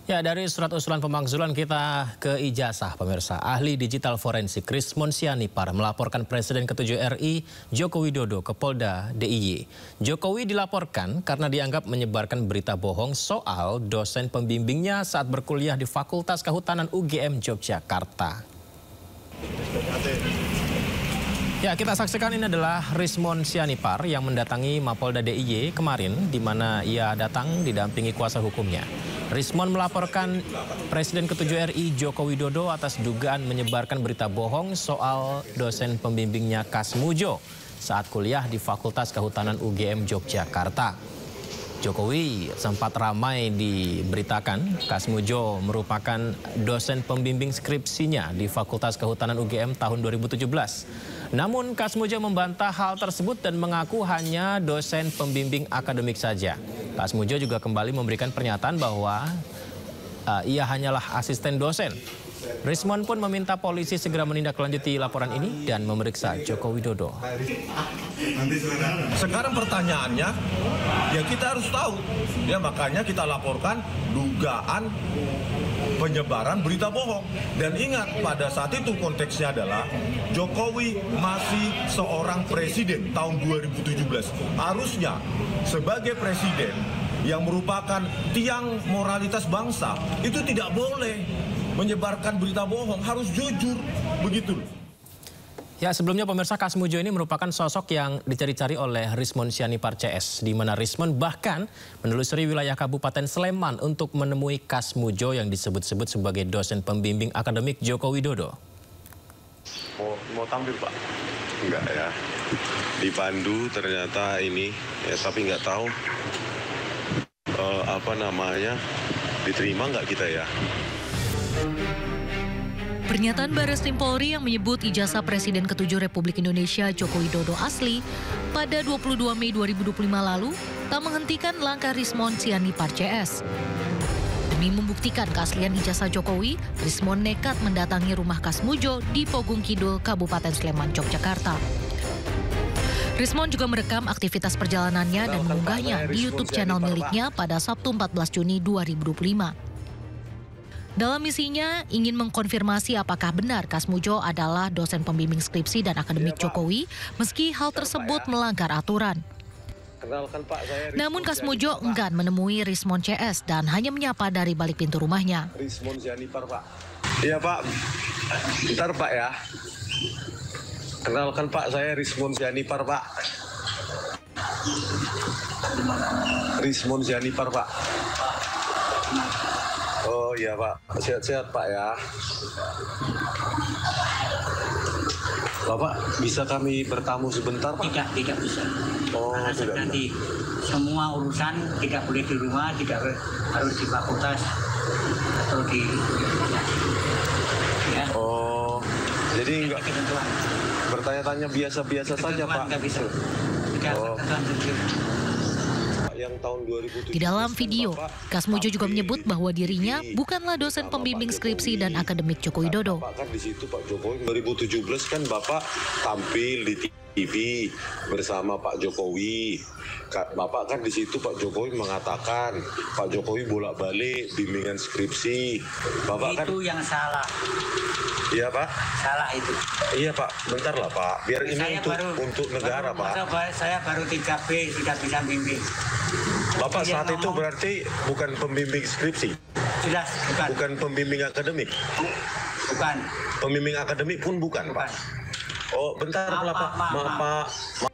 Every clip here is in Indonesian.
Ya, dari surat usulan pemakzulan kita ke ijazah, pemirsa. Ahli digital forensik Rismon Sianipar melaporkan Presiden ke-7 RI Joko Widodo ke Polda DIY. Jokowi dilaporkan karena dianggap menyebarkan berita bohong soal dosen pembimbingnya saat berkuliah di Fakultas Kehutanan UGM Yogyakarta. Ya, kita saksikan ini adalah Rismon Sianipar yang mendatangi Mapolda DIY kemarin, di mana ia datang didampingi kuasa hukumnya. Rismon melaporkan Presiden ke-7 RI Joko Widodo atas dugaan menyebarkan berita bohong soal dosen pembimbingnya Kasmujo saat kuliah di Fakultas Kehutanan UGM Yogyakarta. Jokowi sempat ramai diberitakan Kasmujo merupakan dosen pembimbing skripsinya di Fakultas Kehutanan UGM tahun 2017. Namun Kasmujo membantah hal tersebut dan mengaku hanya dosen pembimbing akademik saja. Kasmujo juga kembali memberikan pernyataan bahwa ia hanyalah asisten dosen. Rismon pun meminta polisi segera menindaklanjuti laporan ini dan memeriksa Joko Widodo. Sekarang pertanyaannya, ya kita harus tahu. Ya makanya kita laporkan dugaan penyebaran berita bohong. Dan ingat, pada saat itu konteksnya adalah Jokowi masih seorang presiden tahun 2017. Harusnya sebagai presiden yang merupakan tiang moralitas bangsa, itu tidak boleh menyebarkan berita bohong, harus jujur, begitu. Ya, sebelumnya pemirsa, Kasmujo ini merupakan sosok yang dicari-cari oleh Rismon Sianipar CS, di mana Rismon bahkan menelusuri wilayah Kabupaten Sleman untuk menemui Kasmujo yang disebut-sebut sebagai dosen pembimbing akademik Joko Widodo. Mau tampil, Pak? Enggak ya. Dipandu ternyata ini, ya, tapi nggak tahu diterima nggak kita ya. Pernyataan Barreskrim Polri yang menyebut ijazah Presiden ke-7 Republik Indonesia Joko Widodo asli pada 22 Mei 2025 lalu tak menghentikan langkah Rismon Sianipar CS. Demi membuktikan keaslian ijazah Jokowi, Rismon nekat mendatangi rumah Kasmujo di Pogung Kidul, Kabupaten Sleman, Yogyakarta. Rismon juga merekam aktivitas perjalanannya dan mengunggahnya di YouTube channel miliknya pada Sabtu 14 Juni 2025. Dalam misinya, ingin mengkonfirmasi apakah benar Kasmujo adalah dosen pembimbing skripsi dan akademik Jokowi, meski hal tersebut melanggar aturan. Namun Kasmujo enggan menemui Rismon CS dan hanya menyapa dari balik pintu rumahnya. Rismon Sianipar, Pak. Iya, Pak. Bentar, Pak ya. Kenalkan, Pak, saya Rismon Sianipar, Pak. Rismon Sianipar, Pak. Oh iya, Pak, sehat-sehat, Pak ya. Bapak, bisa kami bertamu sebentar, Pak? Tidak bisa. Oh, karena tidak nanti semua urusan tidak boleh di rumah, tidak harus di fakultas atau di ya. Oh, jadi enggak bertanya-tanya biasa-biasa saja, Pak. Tidak bisa. Tidak Yang tahun 2017. Di dalam video, Kasmujo juga menyebut bahwa dirinya bukanlah dosen pembimbing skripsi dan akademik Joko Widodo. Bapak kan di situ, Pak Jokowi 2017 kan Bapak tampil di TV bersama Pak Jokowi. Bapak kan di situ Pak Jokowi mengatakan Pak Jokowi bolak-balik bimbingan skripsi. Bapak itu kan yang salah. Iya, Pak. Salah itu. Iya, Pak. Bentar lah, Pak. Biar ini untuk negara, Pak. Saya baru 3B sudah bisa bimbing. Bapak saat itu berarti bukan pembimbing skripsi? Sudah, bukan. Bukan pembimbing akademik? Bukan. Pembimbing akademik pun bukan, Pak? Oh, bentar, Pak. Maaf, Pak.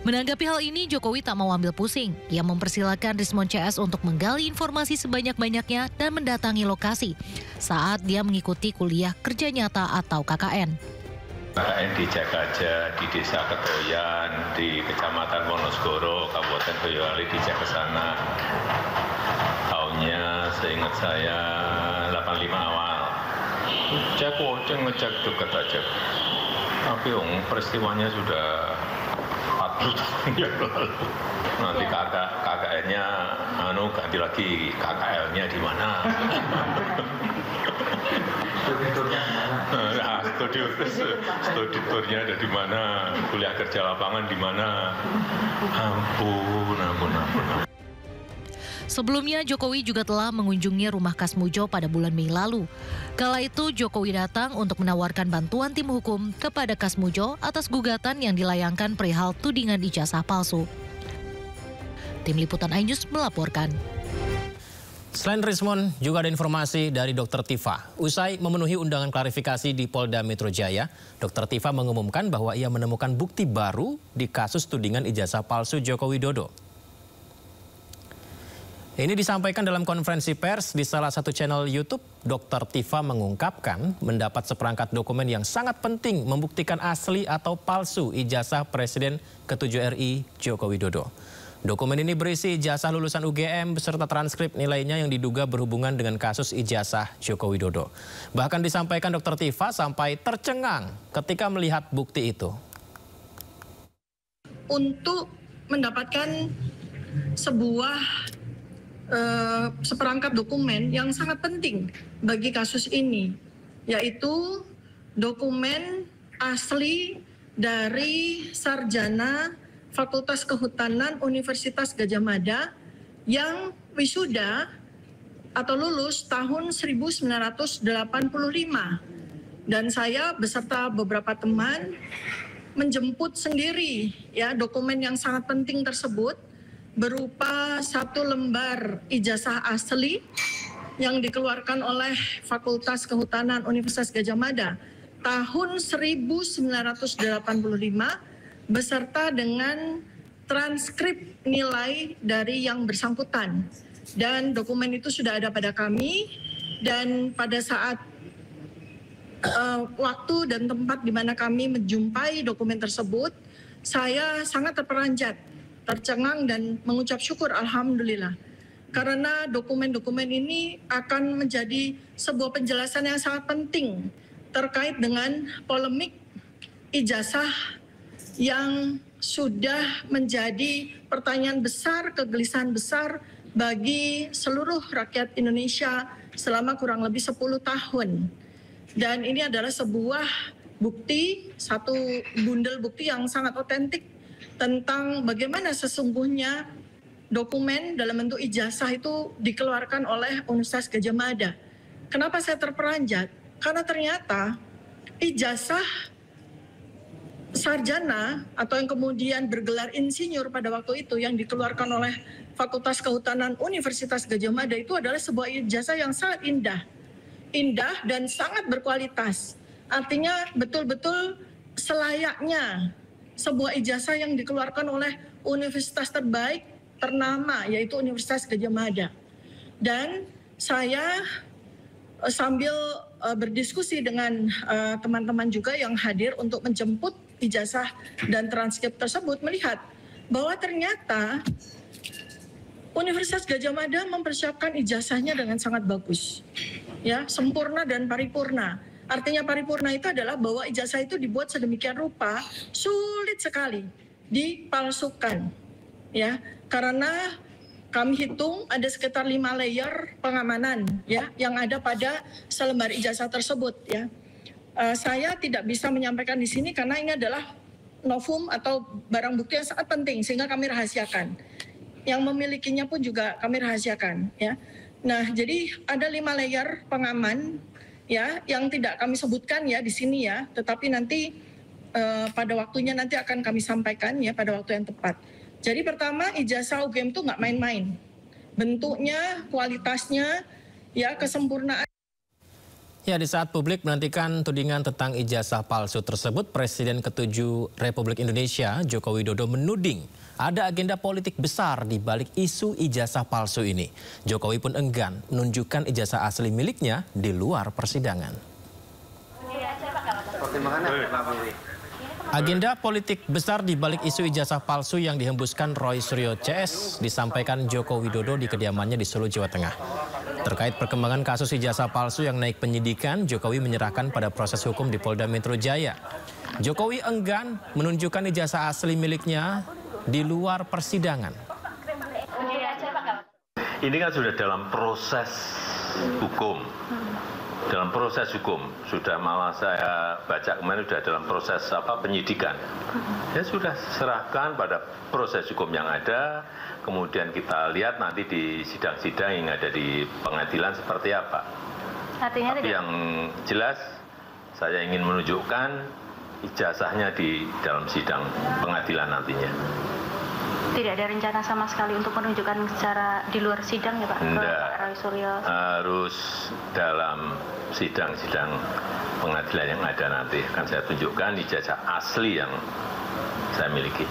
Menanggapi hal ini, Jokowi tak mau ambil pusing. Ia mempersilahkan Rismon CS untuk menggali informasi sebanyak-banyaknya dan mendatangi lokasi saat dia mengikuti kuliah kerja nyata atau KKN. KKN di Jagaja, di Desa Ketoyan, di Kecamatan Wonosgoro, Kabupaten Boyolali, dicek ke sana. Tahunnya seingat saya 85 awal. Ngecek dekat aja. Tapi peristiwanya sudah 40 tahun yang lalu. Nanti KKN-nya ganti lagi KKL-nya di mana? Studi turnya ada di mana? Kuliah kerja lapangan di mana? Ampun. Sebelumnya, Jokowi juga telah mengunjungi rumah Kasmujo pada bulan Mei lalu. Kala itu, Jokowi datang untuk menawarkan bantuan tim hukum kepada Kasmujo atas gugatan yang dilayangkan perihal tudingan ijazah palsu. Tim Liputan iNews melaporkan. Selain Rismon, juga ada informasi dari Dr. Tifa. Usai memenuhi undangan klarifikasi di Polda Metro Jaya, Dr. Tifa mengumumkan bahwa ia menemukan bukti baru di kasus tudingan ijazah palsu Joko Widodo. Ini disampaikan dalam konferensi pers di salah satu channel YouTube. Dr. Tifa mengungkapkan mendapat seperangkat dokumen yang sangat penting membuktikan asli atau palsu ijazah Presiden ke-7 RI Joko Widodo. Dokumen ini berisi ijazah lulusan UGM beserta transkrip nilainya yang diduga berhubungan dengan kasus ijazah Joko Widodo. Bahkan disampaikan Dr. Tifa sampai tercengang ketika melihat bukti itu. Untuk mendapatkan sebuah seperangkat dokumen yang sangat penting bagi kasus ini, yaitu dokumen asli dari sarjana Fakultas Kehutanan Universitas Gadjah Mada yang wisuda atau lulus tahun 1985. Dan saya beserta beberapa teman menjemput sendiri ya dokumen yang sangat penting tersebut, berupa 1 lembar ijazah asli yang dikeluarkan oleh Fakultas Kehutanan Universitas Gadjah Mada tahun 1985 beserta dengan transkrip nilai dari yang bersangkutan. Dan dokumen itu sudah ada pada kami, dan pada saat waktu dan tempat di mana kami menjumpai dokumen tersebut, saya sangat terperanjat, tercengang dan mengucap syukur alhamdulillah. Karena dokumen-dokumen ini akan menjadi sebuah penjelasan yang sangat penting terkait dengan polemik ijazah yang sudah menjadi pertanyaan besar, kegelisahan besar bagi seluruh rakyat Indonesia selama kurang lebih 10 tahun. Dan ini adalah sebuah bukti, satu bundel bukti yang sangat otentik tentang bagaimana sesungguhnya dokumen dalam bentuk ijazah itu dikeluarkan oleh Universitas Gadjah Mada. Kenapa saya terperanjat? Karena ternyata ijazah sarjana atau yang kemudian bergelar insinyur pada waktu itu yang dikeluarkan oleh Fakultas Kehutanan Universitas Gadjah Mada itu adalah sebuah ijazah yang sangat indah dan sangat berkualitas. Artinya betul-betul selayaknya sebuah ijazah yang dikeluarkan oleh universitas terbaik ternama, yaitu Universitas Gadjah Mada. Dan saya sambil berdiskusi dengan teman-teman juga yang hadir untuk menjemput ijazah dan transkrip tersebut, melihat bahwa ternyata Universitas Gadjah Mada mempersiapkan ijazahnya dengan sangat bagus, ya, sempurna dan paripurna. Artinya paripurna itu adalah bahwa ijazah itu dibuat sedemikian rupa sulit sekali dipalsukan, ya, karena kami hitung ada sekitar 5 layer pengamanan, ya, yang ada pada selembar ijazah tersebut, ya. Saya tidak bisa menyampaikan di sini karena ini adalah novum atau barang bukti yang sangat penting sehingga kami rahasiakan. Yang memilikinya pun juga kami rahasiakan, ya. Nah, jadi ada 5 layer pengaman, ya, yang tidak kami sebutkan ya di sini ya, tetapi nanti pada waktunya nanti akan kami sampaikan ya pada waktu yang tepat. Jadi pertama, ijazah UGM itu nggak main-main. Bentuknya, kualitasnya, ya, kesempurnaan. Ya, di saat publik menantikan tudingan tentang ijazah palsu tersebut, Presiden ke-7 Republik Indonesia, Joko Widodo, menuding ada agenda politik besar di balik isu ijazah palsu ini. Jokowi pun enggan menunjukkan ijazah asli miliknya di luar persidangan. Agenda politik besar di balik isu ijazah palsu yang dihembuskan Roy Suryo CS disampaikan Joko Widodo di kediamannya di Solo, Jawa Tengah. Terkait perkembangan kasus ijazah palsu yang naik penyidikan, Jokowi menyerahkan pada proses hukum di Polda Metro Jaya. Jokowi enggan menunjukkan ijazah asli miliknya di luar persidangan. Ini kan sudah dalam proses hukum. Dalam proses hukum, sudah malah saya baca kemarin sudah dalam proses penyidikan. Ya sudah serahkan pada proses hukum yang ada, kemudian kita lihat nanti di sidang-sidang yang ada di pengadilan seperti apa. Artinya tapi yang jelas saya ingin menunjukkan ijazahnya di dalam sidang pengadilan nantinya. Tidak ada rencana sama sekali untuk menunjukkan secara di luar sidang ya Pak? Enggak, Roy Suryo. harus dalam sidang-sidang pengadilan yang ada nanti. Akan saya tunjukkan ijazah asli yang saya miliki.